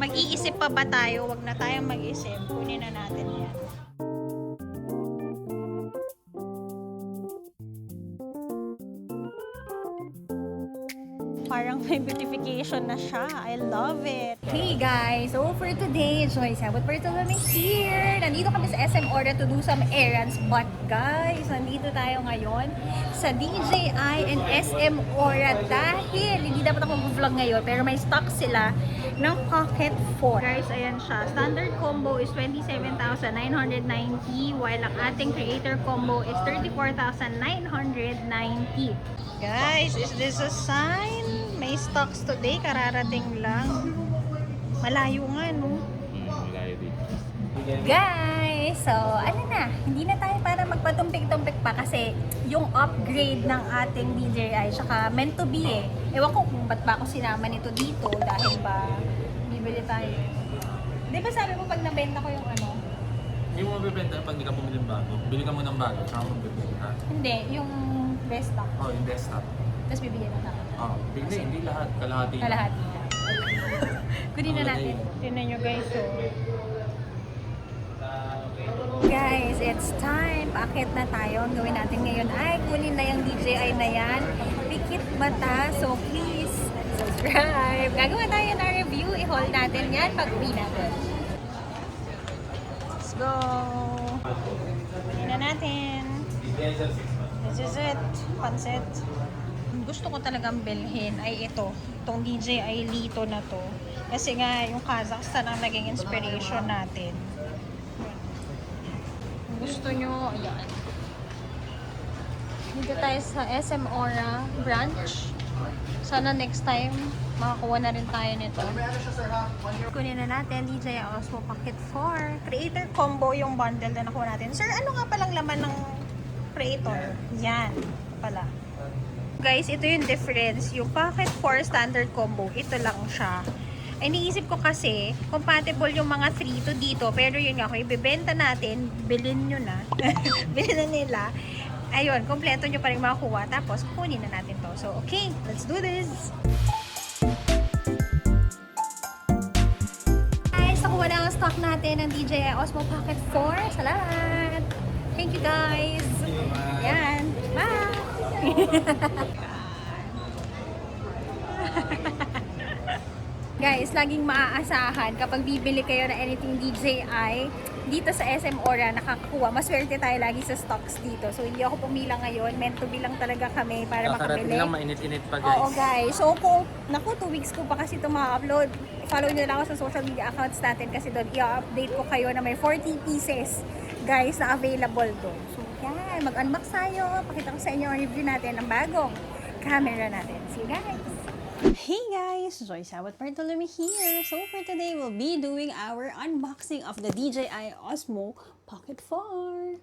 Mag-iisip pa ba tayo? Wag na tayong mag-isip. Kunin na natin yan. Parang may beautification na siya. I love it. Hey guys! So for today, Joyce Sabot Bartolome here. Nandito kami sa SM Aura to do some errands. But guys, nandito tayo ngayon sa DJI and SM Aura dahil hindi dapat ako mag-vlog ngayon pero may stock sila ng Pocket 4. Guys, ayan siya. Standard combo is 27,990 while ang ating creator combo is 34,990. Guys, is this a sign? May stocks today, kararating lang. Malayo nga, no? Malayo dito. Guys! So, ano na, hindi na tayo para magpatumpik-tumpik pa kasi yung upgrade ng ating DJI tsaka meant to be eh. Ewan ko kung ba't ba ako sinama nito dito dahil ba bibili tayo. Di ba sabi mo pag nabenta ko yung ano? Hindi mo mabibenta pag hindi ka bumili ng bago. Bili ka mo ng bago, tsaka mo bibenta. Hindi, yung desktop. Oh, yung desktop. Tapos bibigyan na tayo. Oh, hindi lahat. Kalahati. Kalahati na. Kunin na natin. Tingnan nyo guys, so. Guys, it's time. Paakit na tayo. Ang gawin natin ngayon ay kunin na yung DJI na yan. Pikit mata. So please, subscribe. Gagawa tayo ng review. I-haul natin yan pag-uwi natin. Let's go! Kunin na natin. This is it. Pansit. Gusto ko talagang bilhin ay ito. Itong DJI Lito na to. Kasi nga, yung Kazakhstan ang naging inspiration natin. Kung gusto nyo, ayan. Dito tayo sa SM Aura branch. Sana next time, makakuha na rin tayo nito. Kunin na natin, DJI Osmo Pocket 4. Creator combo yung bundle na nakuha natin. Sir, ano nga palang laman ng Creator? Yan pala. Guys, ito yung difference. Yung Pocket 4 standard combo, ito lang siya. Ay, iniisip ko kasi, compatible yung mga 3 to dito. Pero yun nga, kung ibibenta natin, bilhin nyo na. Bilhin na nila. Ayun, kompleto nyo pa rin makakuha. Tapos, kunin na natin to. So, okay, let's do this! Guys, nakuha na ang stock natin ng DJI Osmo Pocket 4. Salamat! Thank you guys! Yan! Bye! Guys, laging maaasahan kapag bibili kayo ng anything DJI dito sa SM Aura, nakakakuha. Maswerte tayo lagi sa stocks dito. So, hindi ako pumila ngayon. Meant to be lang talaga kami para Kakarating makabili. lang, mainit-init pa guys. Oo guys. So kung, naku, 2 weeks ko pa kasi ito ma-upload. Follow nyo lang ako sa social media accounts natin kasi doon i-update ko kayo na may 40 pieces guys na available doon. So yan, mag-unbox tayo. Pakita ko sa inyo ang review natin ng bagong camera natin. See you guys! Hey guys! Joyce Sabot Bartolome here. So for today, we'll be doing our unboxing of the DJI Osmo Pocket 4.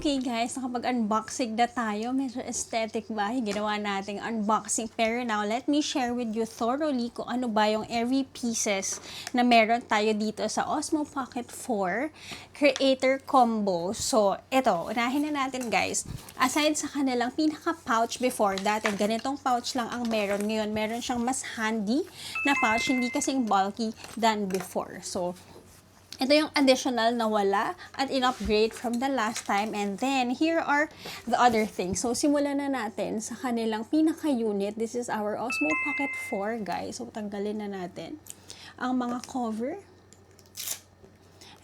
Okay guys, nakapag-unboxing na tayo. Medyo aesthetic ba? Yung ginawa nating unboxing. Pero now, let me share with you thoroughly kung ano ba yung every pieces na meron tayo dito sa Osmo Pocket 4 Creator Combo. So, ito, unahin na natin guys. Aside sa kanilang pinaka-pouch before, dati ganitong pouch lang ang meron. Ngayon, meron siyang mas handy na pouch, hindi kasing bulky than before. So, ito yung additional na wala at in-upgrade from the last time. And then, here are the other things. So, simulan na natin sa kanilang pinaka-unit. This is our Osmo Pocket 4, guys. So, tanggalin na natin ang mga cover.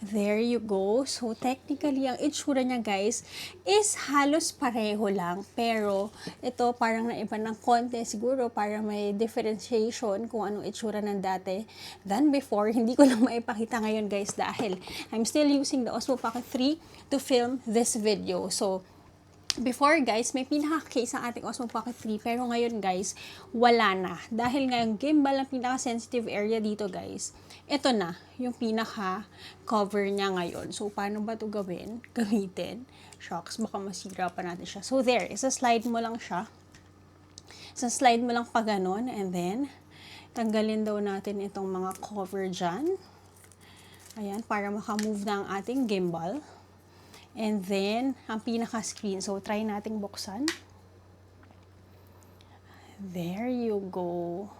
There you go. So, technically, ang itsura niya, guys, is halos pareho lang. Pero, ito parang naiba ng konti siguro para may differentiation kung anong itsura ng dati than before. Hindi ko lang maipakita ngayon, guys, dahil I'm still using the Osmo Pocket 3 to film this video. So, before guys, may pinaka-case ang ating Osmo Pocket 3 pero ngayon guys, wala na. Dahil nga yung gimbal ang pinaka-sensitive area dito guys, ito na yung pinaka-cover niya ngayon. So, paano ba ito gamitin? Shocks, baka masira pa natin siya. So, there, isa-slide mo lang siya. Isa-slide mo lang pa ganon and then, tanggalin daw natin itong mga cover dyan. Ayan, para makamove na ang ating gimbal. And then, ang pinaka-screen. So, try nating buksan. There you go.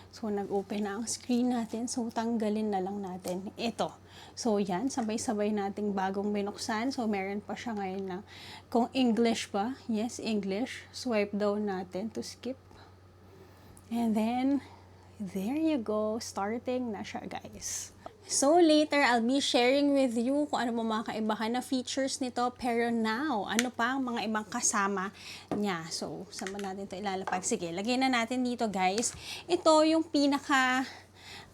So, nag-open na ang screen natin. So, tanggalin na lang natin ito. So, yan. Sabay-sabay nating bagong binuksan. So, meron pa siya ngayon na kung English pa. Yes, English. Swipe down natin to skip. And then, there you go. Starting na siya, guys. So, later, I'll be sharing with you kung ano mga kaibahan na features nito. Pero now, ano pa ang mga ibang kasama niya. So, saan ba natin ito ilalapag? Sige, lagyan na natin dito, guys. Ito yung pinaka,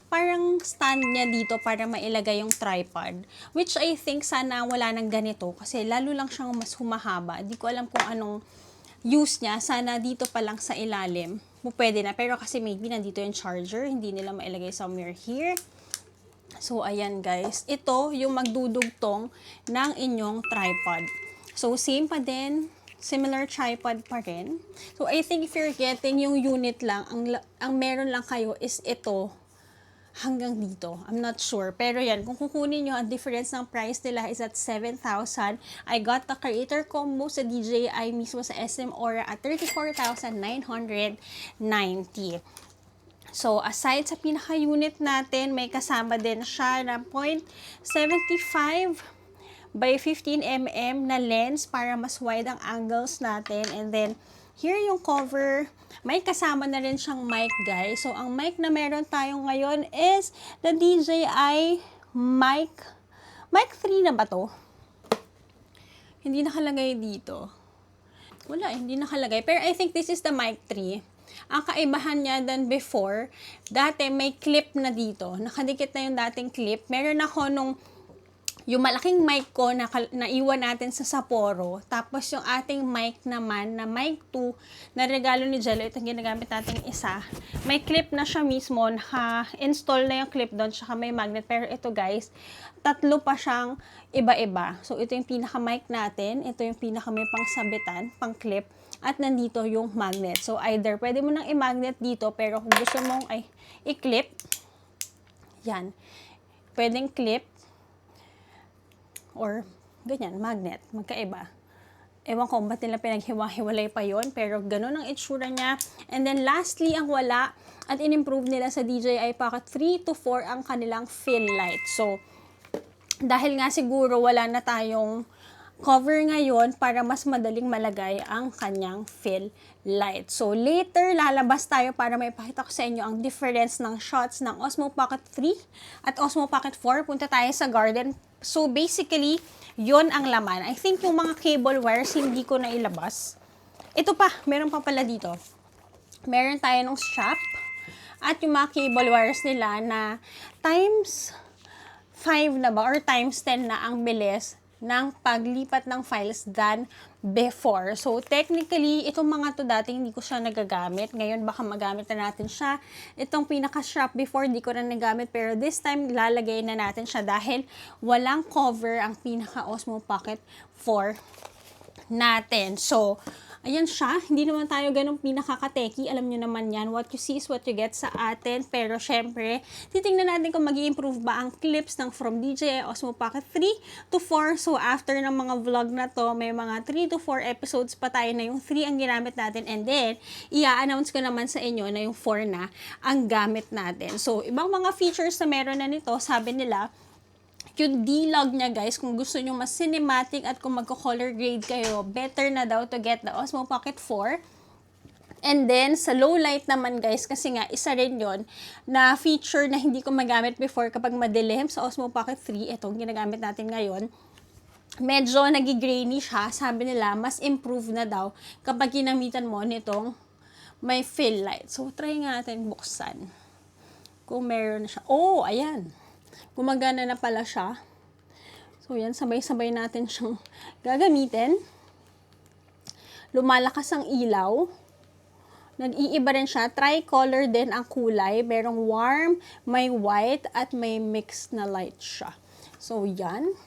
parang stand niya dito para mailagay yung tripod. Which I think sana wala nang ganito. Kasi lalo lang siyang mas humahaba. Di ko alam kung anong use niya. Sana dito pa lang sa ilalim. Pwede na. Pero kasi maybe nandito yung charger. Hindi nila mailagay somewhere here. So, ayan guys. Ito yung magdudugtong ng inyong tripod. So, same pa din. Similar tripod pa rin. So, I think if you're getting yung unit lang, ang meron lang kayo is ito hanggang dito. I'm not sure. Pero yan, kung kukunin nyo, ang difference ng price nila is at 7,000. I got the Creator Combo sa DJI mismo sa SM Aura at 34,990. So, aside sa pinaka-unit natin, may kasama din siya na 0.75 by 15 mm na lens para mas wide ang angles natin. And then, here yung cover. May kasama na rin siyang mic, guys. So, ang mic na meron tayo ngayon is the DJI mic. Mic 3 na ba to? Hindi nakalagay dito. Wala, hindi nakalagay. Pero I think this is the mic 3. Ang kaibahan niya than before, dati may clip na dito. Nakadikit na yung dating clip. Meron ako nung yung malaking mic ko na naiwan natin sa Sapporo. Tapos yung ating mic naman, na mic 2, na regalo ni Jello, itong ginagamit nating isa. May clip na siya mismo, naka-install na yung clip doon, tsaka may magnet. Pero ito guys, tatlo pa siyang iba-iba. So ito yung pinaka-mic natin, ito yung pinaka-may pang-sabitan, pang-clip. At nandito yung magnet. So, either pwede mo nang i-magnet dito, pero kung gusto mong i-clip, yan. Pwedeng clip, or ganyan, magnet. Magkaiba. Ewan ko, ba't nila pinaghiwa-hiwalay pa yon, pero ganun ang itsura niya. And then, lastly, ang wala, at in-improve nila sa DJI Pocket 3 to 4 ang kanilang fill light. So, dahil nga siguro wala na tayong cover ngayon para mas madaling malagay ang kanyang fill light. So, later, lalabas tayo para maipakita ko sa inyo ang difference ng shots ng Osmo Pocket 3 at Osmo Pocket 4. Punta tayo sa garden. So, basically, yon ang laman. I think yung mga cable wires, hindi ko na ilabas. Ito pa, meron pa pala dito. Meron tayo ng strap at yung mga cable wires nila na times 5 na ba or times 10 na ang bilis ng paglipat ng files than before. So, technically, itong mga to dati hindi ko siya nagagamit. Ngayon, baka magamit na natin siya. Itong pinaka-strap before, hindi ko na nagamit. Pero this time, lalagay na natin siya dahil walang cover ang pinaka-Osmo Pocket 4 natin. So, ayan siya. Hindi naman tayo ganun pinakakateki. Alam nyo naman yan. What you see is what you get sa atin. Pero syempre, titingnan natin kung mag-i-improve ba ang clips ng from DJI Osmo Pocket 3 to 4. So, after ng mga vlog na to, may mga 3 to 4 episodes pa tayo na yung 3 ang ginamit natin. And then, i-announce ko naman sa inyo na yung 4 na ang gamit natin. So, ibang mga features na meron na nito, sabi nila, yung D-Log niya guys, kung gusto nyo mas cinematic at kung magko-color grade kayo, better na daw to get the Osmo Pocket 4. And then, sa low light naman guys, kasi nga, isa rin yon na feature na hindi ko magamit before kapag madilim sa Osmo Pocket 3, itong ginagamit natin ngayon, medyo nagi-grainy siya. Sabi nila, mas improve na daw kapag ginamitan mo nitong may fill light. So, try nga natin buksan. Kung meron siya. Oh, ayan. Gumagana na pala siya. So, yan, sabay-sabay natin siyang gagamitin. Lumalakas ang ilaw. Nag-iiba rin siya. Tricolor din ang kulay. Merong warm, may white, at may mixed na light siya. So, yan.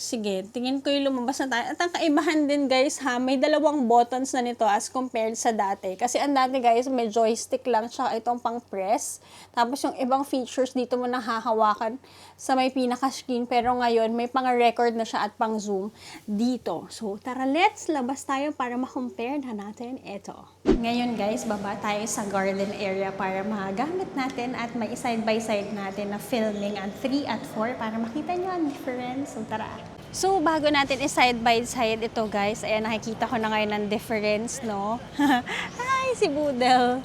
Sige, tingin ko yung lumabas na tayo. At ang kaibahan din guys ha, may dalawang buttons na nito as compared sa dati. Kasi ang dati guys, may joystick lang tsaka itong pang press. Tapos yung ibang features dito mo nahahawakan sa may pinaka-screen. Pero ngayon, may pang record na siya at pang zoom dito. So tara, let's labas tayo para ma-compare na natin ito. Ngayon guys, baba tayo sa garden area para magamit natin at may side by side natin na filming ang 3 at 4 para makita nyo ang difference. So tara. So, bago natin i-side by side ito guys, ayan, nakikita ko na ngayon ng difference, no? Hi, si Boodle!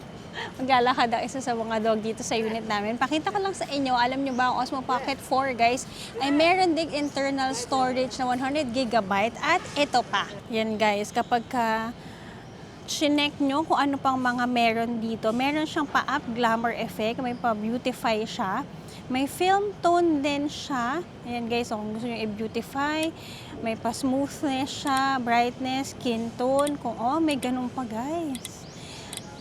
Maglalakad ang isa sa mga dog dito sa unit namin. Pakita ko lang sa inyo, alam nyo ba ang Osmo Pocket 4 guys, ay meron ding internal storage na 100GB at ito pa. Yan guys, kapag chinek nyo kung ano pang mga meron dito, meron siyang pa-up glamour effect, may pa-beautify siya. May film tone din siya. Ayan guys, kung gusto nyo i-beautify, may pa-smoothness siya, brightness, skin tone. Kung may ganun pa guys.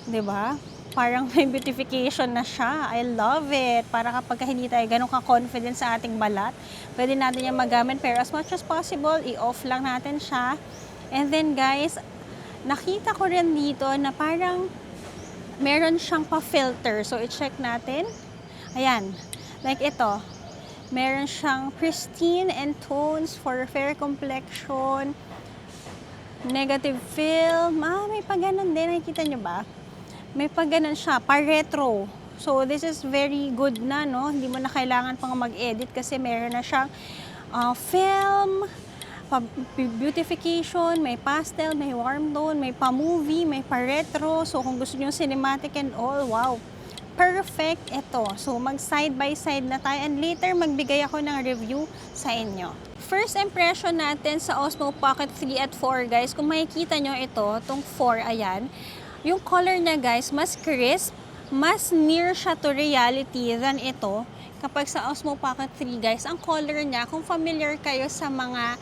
'Di ba? Parang may beautification na siya. I love it. Para kapag hindi tayo ganun ka-confident sa ating balat, pwede natin yung magamit. Pero as much as possible, i-off lang natin siya. And then guys, nakita ko rin dito na parang meron siyang pa-filter. So, i-check natin. Ayan. Like ito, meron siyang pristine and tones for fair complexion, negative film. May pa-ganon din. Nakikita nyo ba? May pa-ganon siya. Pa-retro. So, this is very good na, no? Hindi mo na kailangan pang mag-edit kasi meron na siyang film, beautification, may pastel, may warm tone, may pa-movie, may pa-retro. So, kung gusto nyo cinematic and all, wow! Perfect ito. So, mag side by side na tayo and later magbigay ako ng review sa inyo. First impression natin sa Osmo Pocket 3 at 4 guys, kung makikita nyo ito, itong 4, ayan, yung color niya guys, mas crisp, mas near siya to reality than ito. Kapag sa Osmo Pocket 3 guys, ang color niya, kung familiar kayo sa mga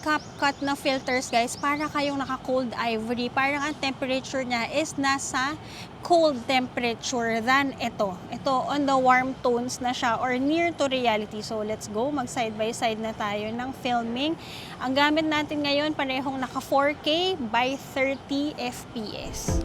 CapCut na filters guys, para kayong naka-cold ivory. Parang ang temperature niya is nasa cold temperature than ito. Ito on the warm tones na siya or near to reality. So let's go, mag side by side na tayo ng filming. Ang gamit natin ngayon parehong naka 4K by 30 FPS.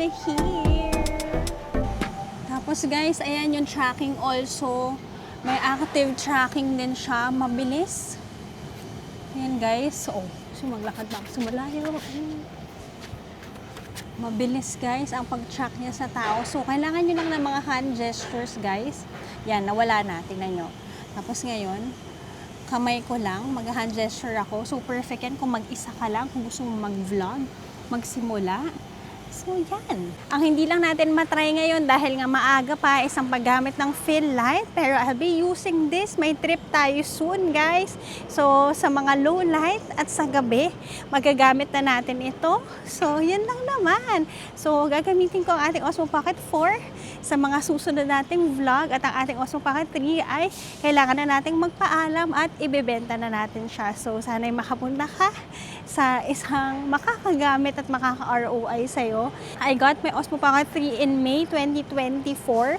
Here. Tapos guys, ayan yung tracking also. May active tracking din siya. Mabilis. Ayan guys. Maglakad lang. Malayo. Mabilis guys ang pag-track niya sa tao. So, kailangan nyo lang ng mga hand gestures guys. Yan, nawala na. Tingnan nyo. Tapos ngayon, kamay ko lang. Mag-hand gesture ako. So, perfect yan kung mag-isa ka lang. Kung gusto mo mag-vlog, magsimula. So yan. Ang hindi lang natin matry ngayon dahil nga maaga pa isang paggamit ng fill light. Pero I'll be using this. May trip tayo soon guys. So sa mga low light at sa gabi, magagamit na natin ito. So yan lang naman. So gagamitin ko ang ating Osmo Pocket 4 sa mga susunod nating vlog. At ang ating Osmo Pocket 3 ay kailangan na nating magpaalam at ibebenta na natin siya. So sana'y makapunta ka sa isang makakagamit at makaka-ROI sa'yo. I got my Osmo Pocket 3 in May 2024.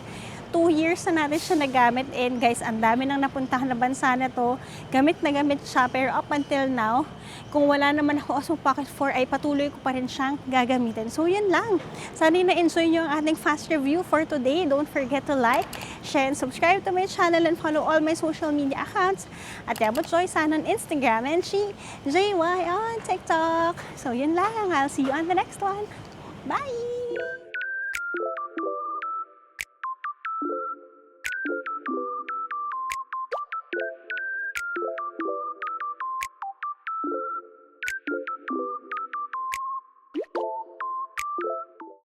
2 years na natin siya nagamit and guys, ang dami nang napuntahan na bansa na to. Gamit na gamit siya pero up until now, kung wala naman ako Osmo Pocket 4 ay patuloy ko pa rin siyang gagamitin. So yun lang. Sana na-enjoy nyo ang ating fast review for today. Don't forget to like, share, and subscribe to my channel and follow all my social media accounts at Yabut Joy San on Instagram and JY on TikTok. So yun lang. I'll see you on the next one. Bye!